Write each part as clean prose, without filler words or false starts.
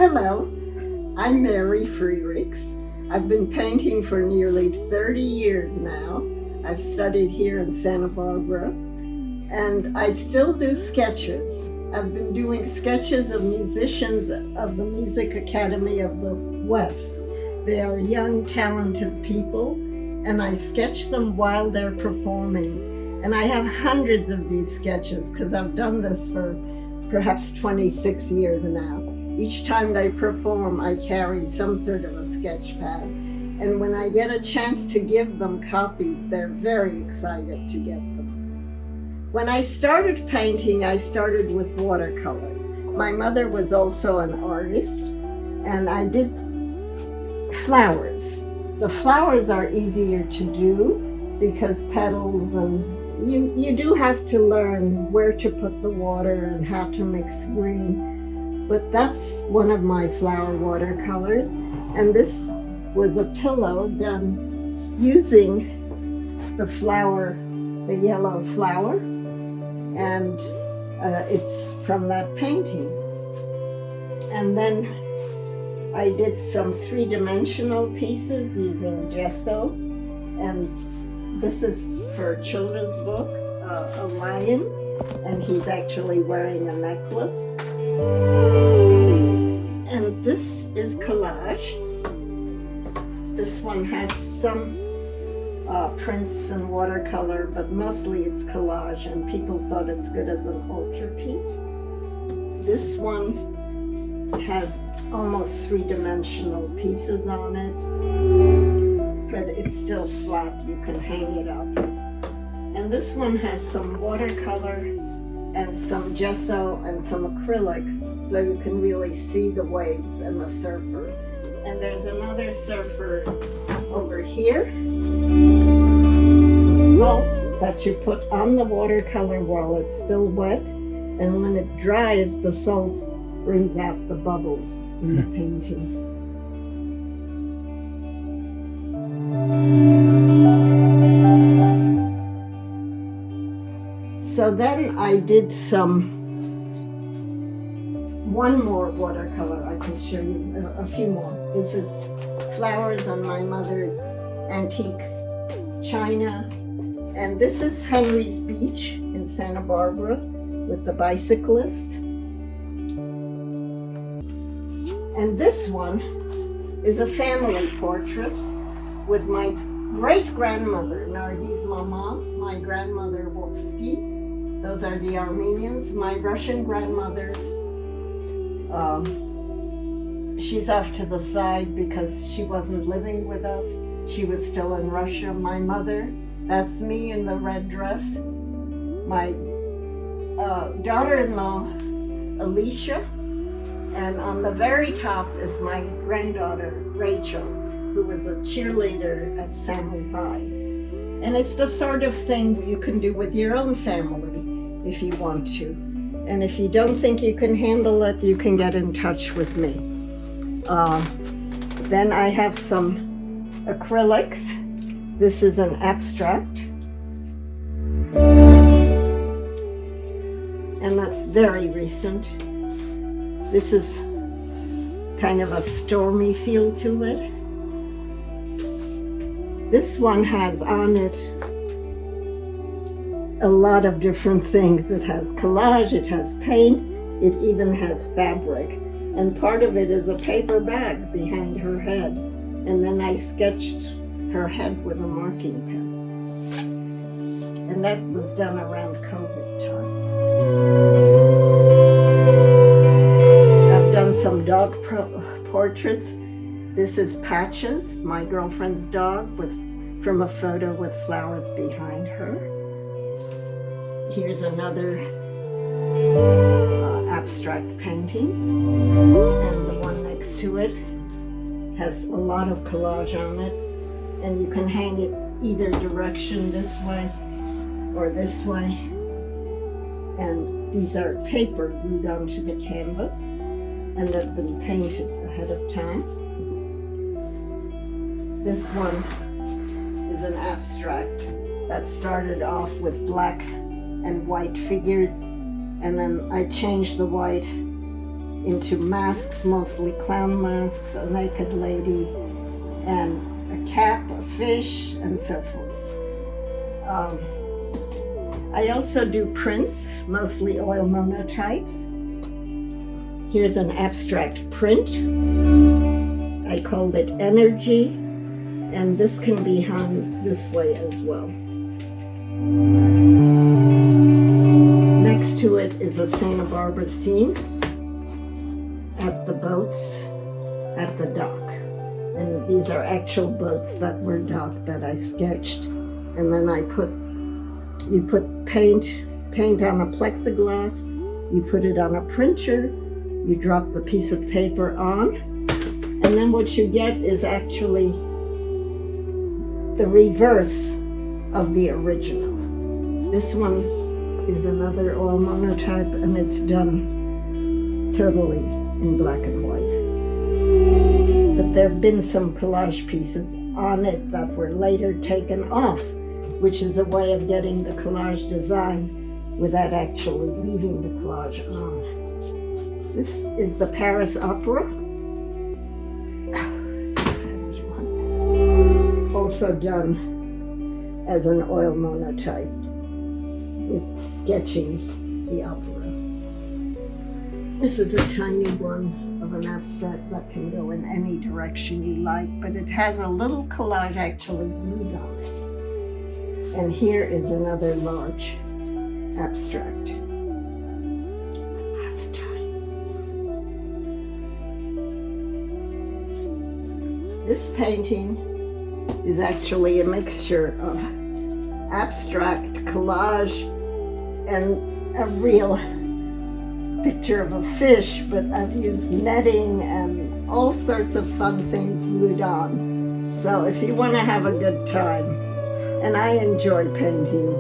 Hello, I'm Mary Freericks. I've been painting for nearly 30 years now. I've studied here in Santa Barbara, and I still do sketches. I've been doing sketches of musicians of the Music Academy of the West. They are young, talented people, and I sketch them while they're performing. And I have hundreds of these sketches because I've done this for perhaps 26 years now. Each time they perform, I carry some sort of a sketch pad. And when I get a chance to give them copies, they're very excited to get them. When I started painting, I started with watercolor. My mother was also an artist, and I did flowers. The flowers are easier to do because petals, and you do have to learn where to put the water and how to mix green. But that's one of my flower watercolors. And this was a pillow done using the flower, the yellow flower. And it's from that painting. And then I did some three-dimensional pieces using gesso. And this is for a children's book, a lion, and he's actually wearing a necklace. And this is collage. This one has some prints and watercolor, but mostly it's collage, and people thought it's good as an altarpiece. This one has almost three-dimensional pieces on it, but it's still flat. You can hang it up. And this one has some watercolor and some gesso and some acrylic, so you can really see the waves and the surfer. And there's another surfer over here. Salt that you put on the watercolor while it's still wet, and when it dries, the salt brings out the bubbles in the painting. So then I did one more watercolor. I can show you a few more. This is flowers on my mother's antique china. And this is Henry's Beach in Santa Barbara with the bicyclists. And this one is a family portrait with my great-grandmother, Nargiz Mama, my grandmother, Wolski. Those are the Armenians. My Russian grandmother, she's off to the side because she wasn't living with us. She was still in Russia. My mother, that's me in the red dress. My daughter-in-law, Alicia. And on the very top is my granddaughter, Rachel, who was a cheerleader at Samuel High. And it's the sort of thing you can do with your own family if you want to. And if you don't think you can handle it, you can get in touch with me. Then I have some acrylics. This is an abstract. And that's very recent. This is kind of a stormy feel to it. This one has on it a lot of different things. It has collage, it has paint, it even has fabric. And part of it is a paper bag behind her head. And then I sketched her head with a marking pen. And that was done around COVID time. I've done some dog portraits. This is Patches, my girlfriend's dog, from a photo with flowers behind her. Here's another abstract painting, and the one next to it has a lot of collage on it, and you can hang it either direction, this way or this way. And these are paper glued onto the canvas, and they've been painted ahead of time. This one is an abstract that started off with black and white figures, and then I changed the white into masks, mostly clown masks, a naked lady, and a cat, a fish, and so forth. I also do prints, mostly oil monotypes. Here's an abstract print. I called it Energy, and this can be hung this way as well. Next to it is a Santa Barbara scene at the boats at the dock. And these are actual boats that were docked that I sketched. And then you put paint on a plexiglass, you put it on a printer, you drop the piece of paper on, and then what you get is actually the reverse of the original. This one is another oil monotype, and it's done totally in black and white. But there have been some collage pieces on it that were later taken off, which is a way of getting the collage design without actually leaving the collage on. This is the Paris Opera. Also done as an oil monotype with sketching the opera. This is a tiny one of an abstract that can go in any direction you like, but it has a little collage actually glued on it. And here is another large abstract. Last time. This painting is actually a mixture of abstract collage and a real picture of a fish, but I've used netting and all sorts of fun things glued on. So if you want to have a good time, and I enjoy painting,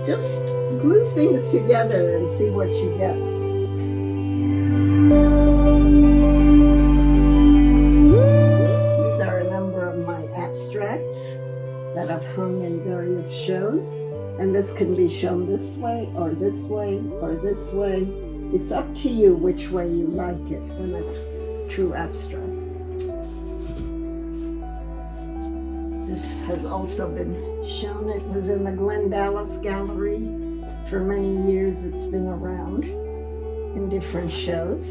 just glue things together and see what you get. These are a number of my abstracts that I've hung in various shows, and this can be shown this way or this way or this way. It's up to you which way you like it when it's true abstract. This has also been shown. It was in the Glen Dallas Gallery. For many years it's been around in different shows.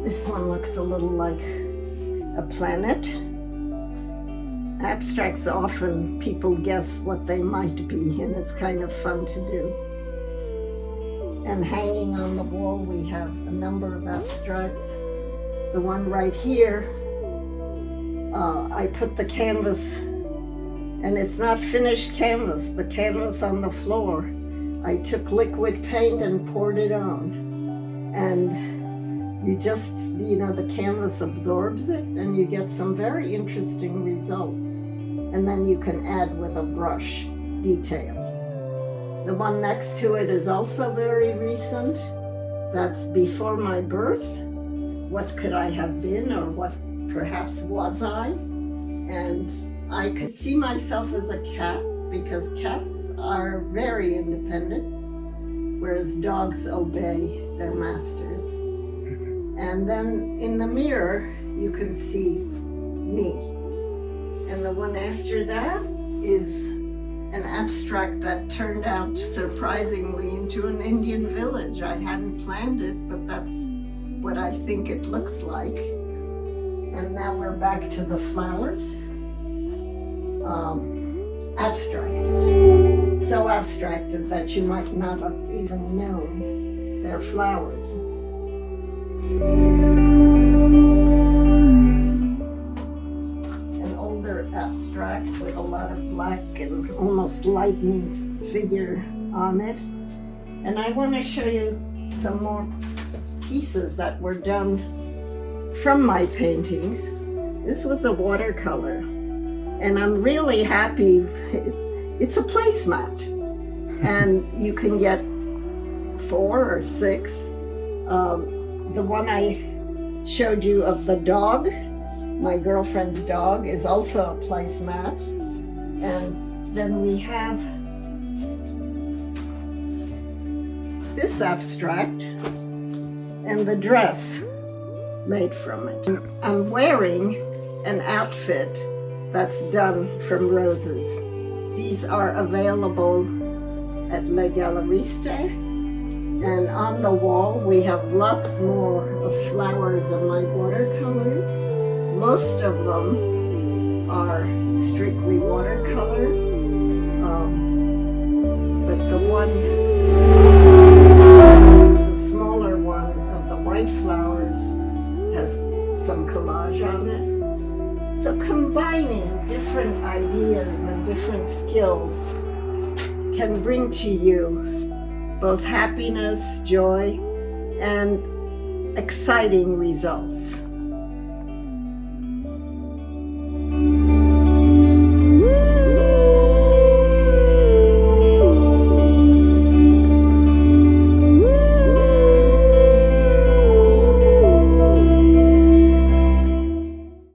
This one looks a little like a planet. Abstracts often people guess what they might be, and it's kind of fun to do. And hanging on the wall we have a number of abstracts. The one right here, I put the canvas, and it's not finished canvas, the canvas on the floor. I took liquid paint and poured it on. And you just, the canvas absorbs it, and you get some very interesting results. And then you can add with a brush details. The one next to it is also very recent. That's before my birth. What could I have been, or what perhaps was I? And I could see myself as a cat, because cats are very independent, whereas dogs obey their masters. And then in the mirror, you can see me. And the one after that is an abstract that turned out surprisingly into an Indian village. I hadn't planned it, but that's what I think it looks like. And now we're back to the flowers. Abstract. So abstracted that you might not have even known they're flowers. An older abstract with a lot of black and almost lightning figure on it. And I want to show you some more pieces that were done from my paintings. This was a watercolor, and I'm really happy. It's a placemat, and you can get 4 or 6. The one I showed you of the dog, my girlfriend's dog, is also a placemat. And then we have this abstract and the dress made from it. I'm wearing an outfit that's done from roses. These are available at Le Galeriste, and on the wall we have lots more of flowers of my watercolors. Most of them are strictly watercolor, but the smaller one of the white flowers has some collage on it. So combining different ideas and different skills can bring to you both happiness, joy, and exciting results.